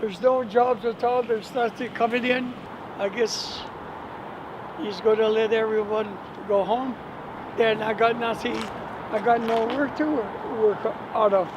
There's no jobs at all. There's nothing coming in. I guess he's going to let everyone go home. Then I got nothing. I got no work to work out of.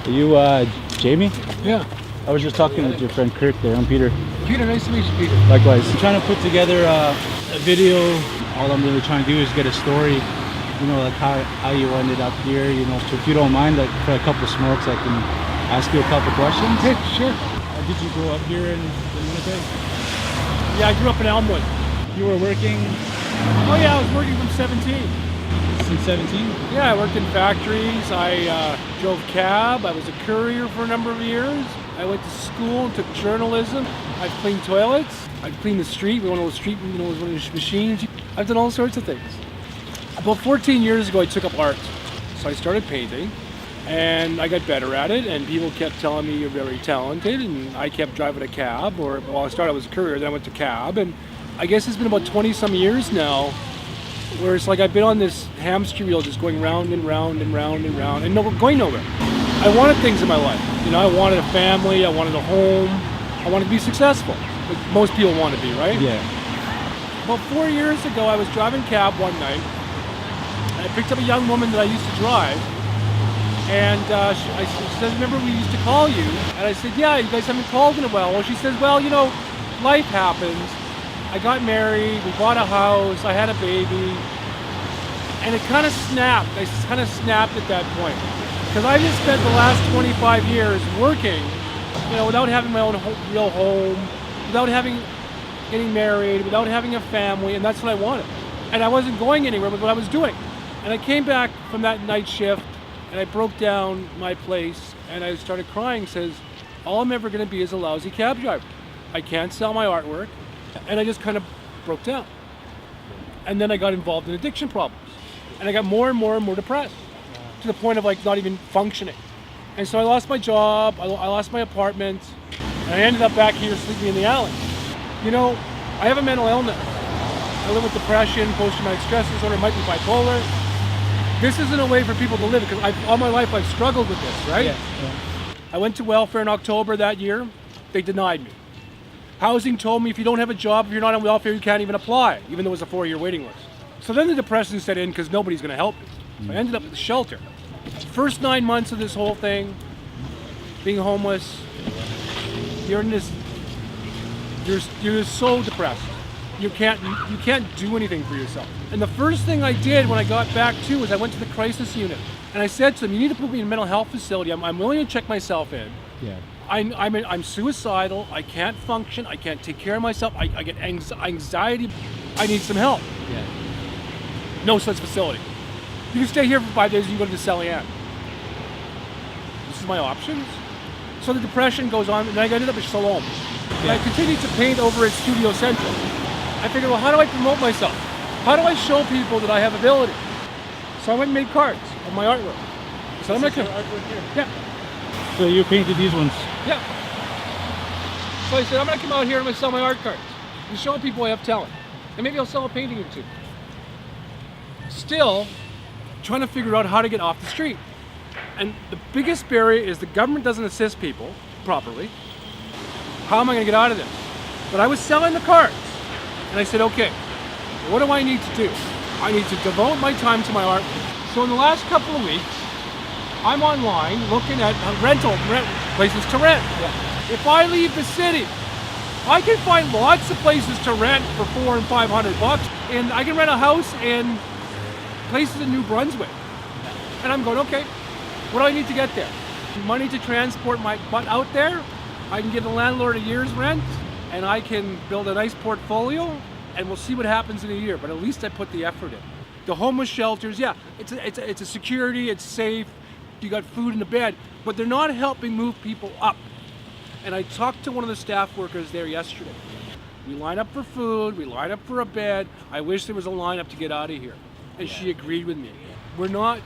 Are you Jamie? Yeah. I was just talking with your friend Kirk there. I'm Peter. Peter, nice to meet you, Peter. Likewise. I'm trying to put together a video. All I'm really trying to do is get a story, you know, like how you ended up here, you know. So if you don't mind, like for a couple of smokes, I can ask you a couple questions. Okay, sure. Did you grow up here in Winnipeg? Yeah, I grew up in Elmwood. You were working Oh yeah, I was working from 17. since 17? Yeah, I worked in factories. I drove cab. I was a courier for a number of years. I went to school and took journalism. I've cleaned toilets. I've cleaned the street with one of those one of those machines. I've done all sorts of things. About 14 years ago, I took up art. So I started painting, and I got better at it, and people kept telling me you're very talented, and I kept driving a cab, I started, I was a courier, then I went to cab, and I guess it's been about 20 some years now, where it's like I've been on this hamster wheel just going round and round and round and round and going nowhere. I wanted things in my life. You know, I wanted a family, I wanted a home, I wanted to be successful. Like most people want to be, right? Yeah. About 4 years ago, I was driving cab one night, and I picked up a young woman that I used to drive, and she says, remember we used to call you? And I said, yeah, you guys haven't called in a while. Well, she says, well, you know, life happens. I got married, we bought a house, I had a baby, and it kind of snapped. I kind of snapped at that point. Because I just spent the last 25 years working, you know, without having my own real home, without getting married, without having a family, and that's what I wanted. And I wasn't going anywhere with what I was doing. And I came back from that night shift, and I broke down my place, and I started crying, says, all I'm ever going to be is a lousy cab driver. I can't sell my artwork. And I just kind of broke down. And then I got involved in addiction problems. And I got more and more and more depressed to the point of like not even functioning. And so I lost my job, I lost my apartment, and I ended up back here sleeping in the alley. You know, I have a mental illness. I live with depression, post-traumatic stress disorder, might be bipolar. This isn't a way for people to live because all my life I've struggled with this, right? Yeah. I went to welfare in October that year. They denied me. Housing told me if you don't have a job, if you're not on welfare, you can't even apply, even though it was a 4-year waiting list. So then the depression set in because nobody's going to help me. So I ended up at the shelter. First 9 months of this whole thing, being homeless, you're so depressed. You can't do anything for yourself. And the first thing I did when I got back to was I went to the crisis unit. And I said to them, you need to put me in a mental health facility. I'm willing to check myself in. Yeah. I'm suicidal, I can't function, I can't take care of myself, I get anxiety, I need some help. Yeah. No such facility. You can stay here for 5 days and you can go to the Celian. This is my options. So the depression goes on, and then I ended up at Shalom. And I continued to paint over at Studio Central. I figured, well, how do I promote myself? How do I show people that I have ability? So I went and made cards of my artwork. So I'm gonna come. Artwork here. Yeah. So you painted these ones? Yeah. So I said, I'm going to come out here and I'm going to sell my art cards and show people I have talent. And maybe I'll sell a painting or two. Still, trying to figure out how to get off the street. And the biggest barrier is the government doesn't assist people properly. How am I going to get out of this? But I was selling the cards. And I said, okay, what do I need to do? I need to devote my time to my art. So in the last couple of weeks, I'm online looking at rent places to rent. Yeah. If I leave the city, I can find lots of places to rent for $400 and $500, and I can rent a house in places in New Brunswick. And I'm going, okay, what do I need to get there? Money to transport my butt out there. I can give the landlord a year's rent, and I can build a nice portfolio, and we'll see what happens in a year. But at least I put the effort in. The homeless shelters, yeah, it's a security, it's safe. You got food in the bed, but they're not helping move people up. And I talked to one of the staff workers there yesterday. We line up for food, we line up for a bed. I wish there was a lineup to get out of here. and she agreed with me. We're not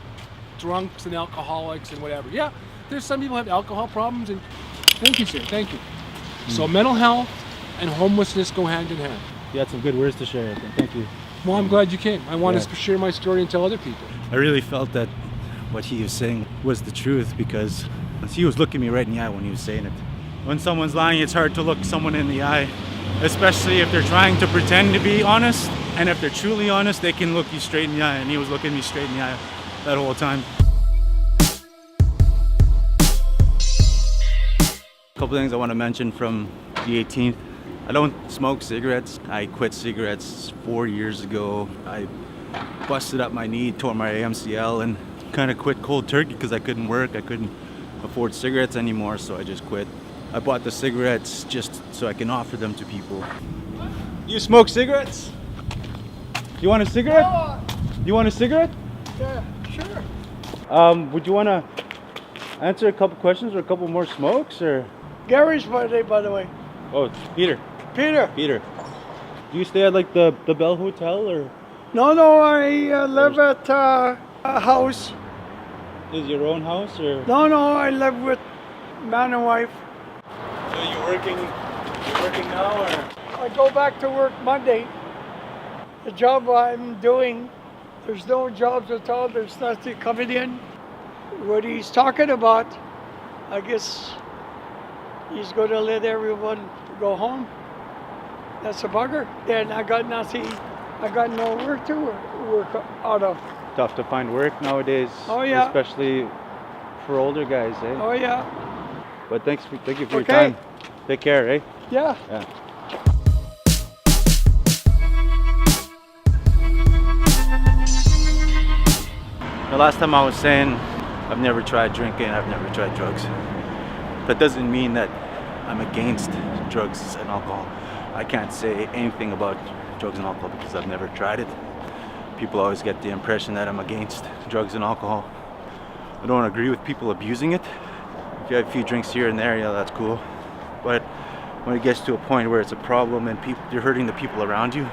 drunks and alcoholics and whatever. Yeah, there's some people have alcohol problems, and thank you, sir, thank you. So mental health and homelessness go hand in hand. You had some good words to share. Thank you. Well, I'm glad you came. I wanted to share my story and tell other people. I really felt that what he was saying was the truth, because he was looking me right in the eye when he was saying it. When someone's lying, it's hard to look someone in the eye, especially if they're trying to pretend to be honest. And if they're truly honest, they can look you straight in the eye, and he was looking me straight in the eye that whole time. A couple things I want to mention from the 18th. I don't smoke cigarettes. I quit cigarettes 4 years ago. I busted up my knee, tore my MCL, and kind of quit cold turkey because I couldn't work. I couldn't afford cigarettes anymore, so I just quit. I bought the cigarettes just so I can offer them to people. You smoke cigarettes? You want a cigarette? You want a cigarette? Yeah, sure. Would you want to answer a couple questions or a couple more smokes, or? Gary's birthday, by the way. Oh, it's Peter. Peter. Peter. Do you stay at like the Bell Hotel, or? No, I live at a house. Is it your own house, or? No, I live with man and wife. So you're working now, or? I go back to work Monday. The job I'm doing, there's no jobs at all. There's nothing coming in. What he's talking about, I guess he's going to let everyone go home. That's a bugger. Then I got nothing. I got no work to work out of. Tough to find work nowadays. Oh, yeah. Especially for older guys, eh? Oh yeah. But thank you for your Okay. time. Take care, eh? Yeah. Yeah. The last time I was saying I've never tried drinking, I've never tried drugs. That doesn't mean that I'm against drugs and alcohol. I can't say anything about drugs and alcohol because I've never tried it. People always get the impression that I'm against drugs and alcohol. I don't agree with people abusing it. If you have a few drinks here and there, yeah, that's cool. But when it gets to a point where it's a problem and you're hurting the people around you,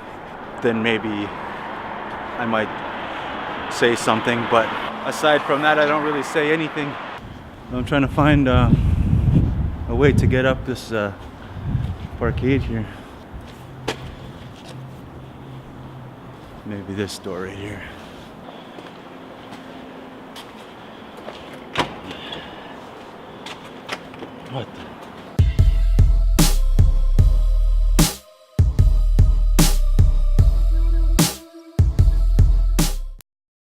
then maybe I might say something. But aside from that, I don't really say anything. I'm trying to find a way to get up this parkade here. Maybe this door right here. What the?